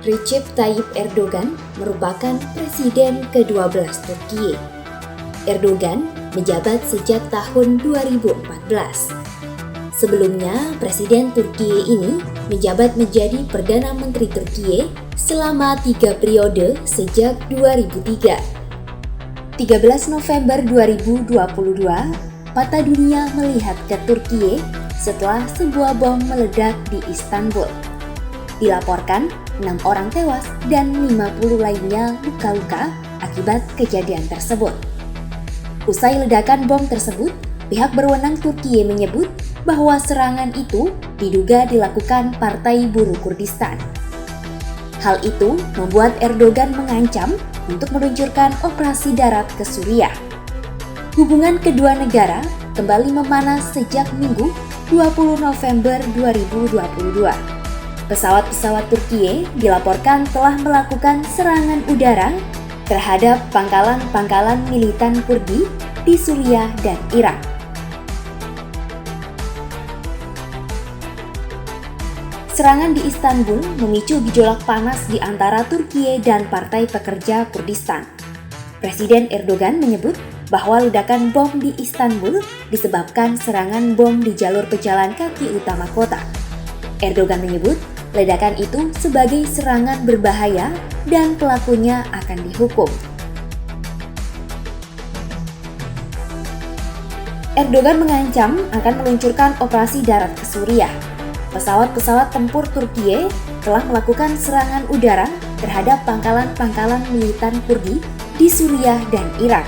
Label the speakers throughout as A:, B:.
A: Recep Tayyip Erdogan merupakan presiden ke-12 Turkiye. Erdogan menjabat sejak tahun 2014. Sebelumnya, Presiden Turkiye ini menjabat menjadi Perdana Menteri Turkiye selama 3 periode sejak 2003. 13 November 2022, mata dunia melihat ke Turkiye setelah sebuah bom meledak di Istanbul. Dilaporkan 6 orang tewas dan 50 lainnya luka-luka akibat kejadian tersebut. Usai ledakan bom tersebut, pihak berwenang Turkiye menyebut bahwa serangan itu diduga dilakukan Partai Buruh Kurdistan. Hal itu membuat Erdogan mengancam untuk meluncurkan operasi darat ke Suriah. Hubungan kedua negara kembali memanas sejak Minggu 20 November 2022. Pesawat-pesawat Turkiye dilaporkan telah melakukan serangan udara terhadap pangkalan-pangkalan militan Kurdi di Suriah dan Irak. Serangan di Istanbul memicu gejolak panas di antara Turkiye dan Partai Pekerja Kurdistan. Presiden Erdogan menyebut bahwa ledakan bom di Istanbul disebabkan serangan bom di jalur pejalan kaki utama kota. Erdogan menyebut ledakan itu sebagai serangan berbahaya dan pelakunya akan dihukum. Erdogan mengancam akan meluncurkan operasi darat ke Suriah. Pesawat-pesawat tempur Turkiye telah melakukan serangan udara terhadap pangkalan-pangkalan militan Kurdi di Suriah dan Irak.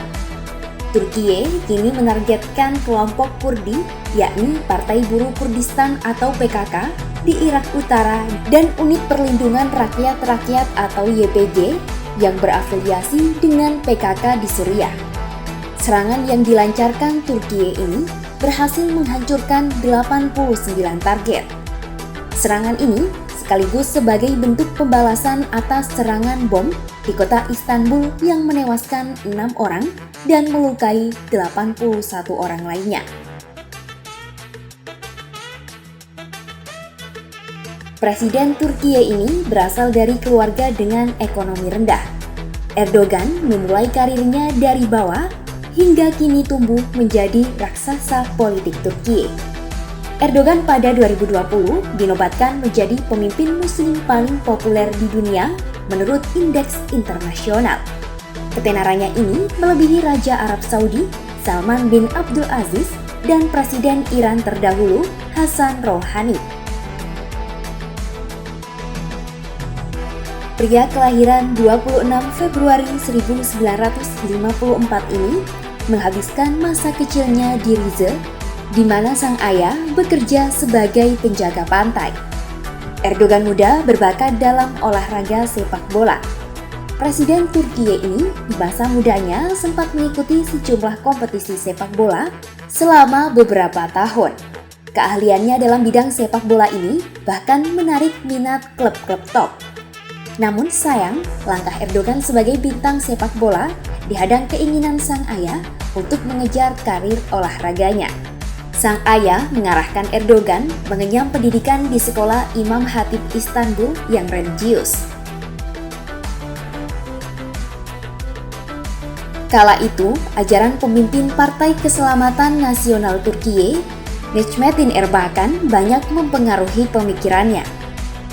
A: Turkiye kini menargetkan kelompok Kurdi, yakni Partai Buruh Kurdistan atau PKK, di Irak Utara dan Unit Perlindungan Rakyat-Rakyat atau YPG yang berafiliasi dengan PKK di Suriah. Serangan yang dilancarkan Turkiye ini berhasil menghancurkan 89 target. Serangan ini sekaligus sebagai bentuk pembalasan atas serangan bom di kota Istanbul yang menewaskan 6 orang dan melukai 81 orang lainnya. Presiden Turkiye ini berasal dari keluarga dengan ekonomi rendah. Erdogan memulai karirnya dari bawah hingga kini tumbuh menjadi raksasa politik Turkiye. Erdogan pada 2020 dinobatkan menjadi pemimpin muslim paling populer di dunia menurut Indeks Internasional. Ketenarannya ini melebihi Raja Arab Saudi Salman bin Abdul Aziz dan Presiden Iran terdahulu Hassan Rouhani. Pria kelahiran 26 Februari 1954 ini menghabiskan masa kecilnya di Rize, di mana sang ayah bekerja sebagai penjaga pantai. Erdogan muda berbakat dalam olahraga sepak bola. Presiden Turkiye ini di masa mudanya sempat mengikuti sejumlah kompetisi sepak bola selama beberapa tahun. Keahliannya dalam bidang sepak bola ini bahkan menarik minat klub-klub top. Namun sayang, langkah Erdogan sebagai bintang sepak bola dihadang keinginan sang ayah untuk mengejar karir olahraganya. Sang ayah mengarahkan Erdogan mengenyam pendidikan di sekolah Imam Hatip Istanbul yang religius. Kala itu, ajaran pemimpin Partai Keselamatan Nasional Turkiye, Necmettin Erbakan, banyak mempengaruhi pemikirannya.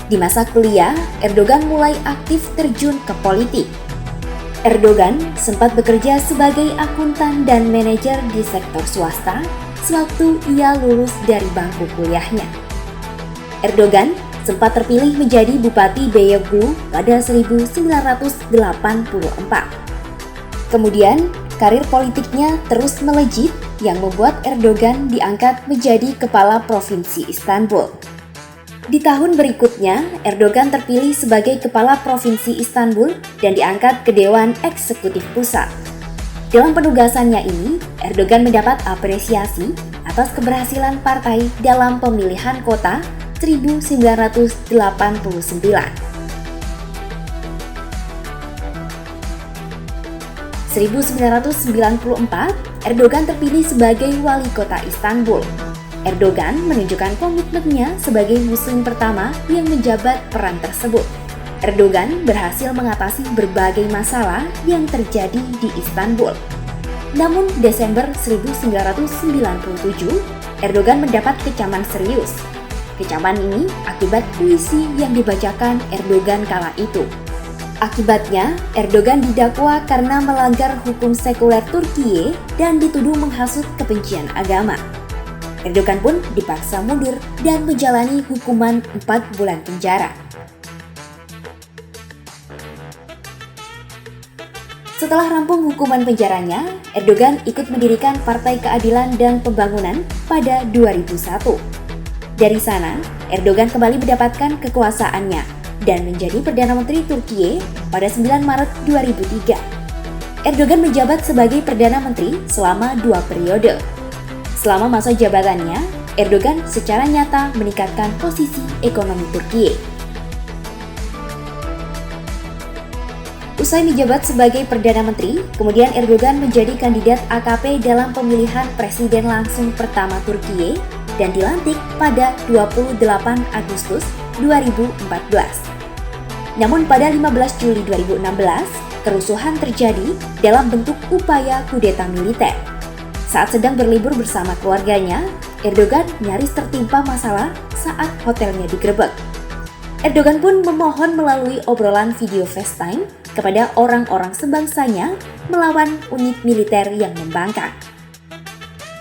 A: Di masa kuliah, Erdogan mulai aktif terjun ke politik. Erdogan sempat bekerja sebagai akuntan dan manajer di sektor swasta sewaktu ia lulus dari bangku kuliahnya. Erdogan sempat terpilih menjadi Bupati Beyoğlu pada 1984. Kemudian, karir politiknya terus melejit yang membuat Erdogan diangkat menjadi Kepala Provinsi Istanbul. Di tahun berikutnya, Erdogan terpilih sebagai Kepala Provinsi Istanbul dan diangkat ke Dewan Eksekutif Pusat. Dalam penugasannya ini, Erdogan mendapat apresiasi atas keberhasilan partai dalam pemilihan kota 1989. 1994, Erdogan terpilih sebagai wali kota Istanbul. Erdogan menunjukkan komitmennya sebagai muslim pertama yang menjabat peran tersebut. Erdogan berhasil mengatasi berbagai masalah yang terjadi di Istanbul. Namun Desember 1997, Erdogan mendapat kecaman serius. Kecaman ini akibat puisi yang dibacakan Erdogan kala itu. Akibatnya, Erdogan didakwa karena melanggar hukum sekuler Turkiye dan dituduh menghasut kebencian agama. Erdogan pun dipaksa mundur dan menjalani hukuman 4 bulan penjara. Setelah rampung hukuman penjaranya, Erdogan ikut mendirikan Partai Keadilan dan Pembangunan pada 2001. Dari sana, Erdogan kembali mendapatkan kekuasaannya dan menjadi Perdana Menteri Turkiye pada 9 Maret 2003. Erdogan menjabat sebagai Perdana Menteri selama 2 periode. Selama masa jabatannya, Erdogan secara nyata meningkatkan posisi ekonomi Turkiye. Usai menjabat sebagai Perdana Menteri, kemudian Erdogan menjadi kandidat AKP dalam pemilihan presiden langsung pertama Turkiye dan dilantik pada 28 Agustus 2014. Namun pada 15 Juli 2016, kerusuhan terjadi dalam bentuk upaya kudeta militer. Saat sedang berlibur bersama keluarganya, Erdogan nyaris tertimpa masalah saat hotelnya digerebek. Erdogan pun memohon melalui obrolan video FaceTime kepada orang-orang sebangsanya melawan unit militer yang membangkang.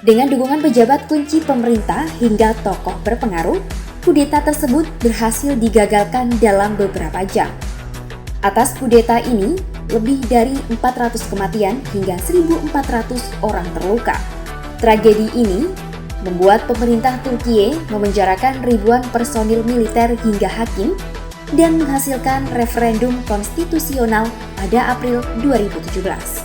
A: Dengan dukungan pejabat kunci pemerintah hingga tokoh berpengaruh, kudeta tersebut berhasil digagalkan dalam beberapa jam. Atas kudeta ini, lebih dari 400 kematian hingga 1.400 orang terluka. Tragedi ini membuat pemerintah Turkiye memenjarakan ribuan personil militer hingga hakim dan menghasilkan referendum konstitusional pada April 2017.